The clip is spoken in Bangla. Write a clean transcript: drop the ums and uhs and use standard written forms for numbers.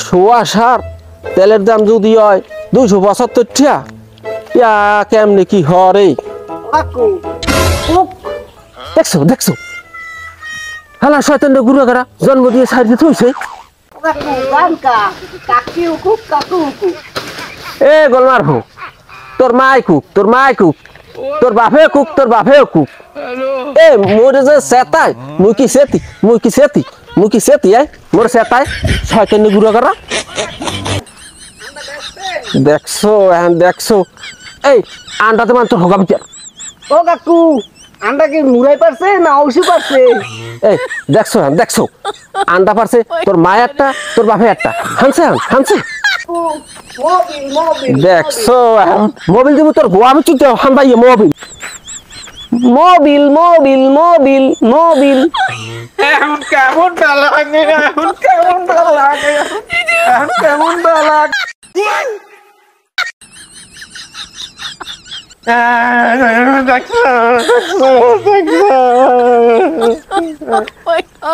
সোয়া সার তেলের দাম যদি হয় 275 টাকা ইয়া কেমনে কি হরে কাকু খুব দেখছো দেখছো হালা শয়তানটা গুড়া করা জন্ম দিয়ে সাইডে থইছে কাকু গানকা কাকি খুব কাকু খুব এ গোলমার হোক তোর মাই কুক তোর মাই কুক তোর বাপে কুক তোর বাপে কুক এ মোরে যে সেতাই মুই কি সেতি আই মোর সেতাই শয়তান গুড়া করা দেখছো এখন দেখছো এই আন্ডাতে মান তোর হোগা বিচার ও কাকু আন্ডা কি মুড়াই পারছে না ঔষধ পারছে এই দেখছো দেখছো আন্ডা পারছে তোর মায়েরটা তোর বাপে একটা হানছে মোবিল মোবিল দেখছো মোবিল দিব তোর গোয়া আমি চুতে হান্দাইয়ে mobile mobile mobile mobile mobile এখন কেমনটা লাগে এখন কেমনটা লাগে এখন কেমনটা লাগে দেখছো দেখছো দেখছো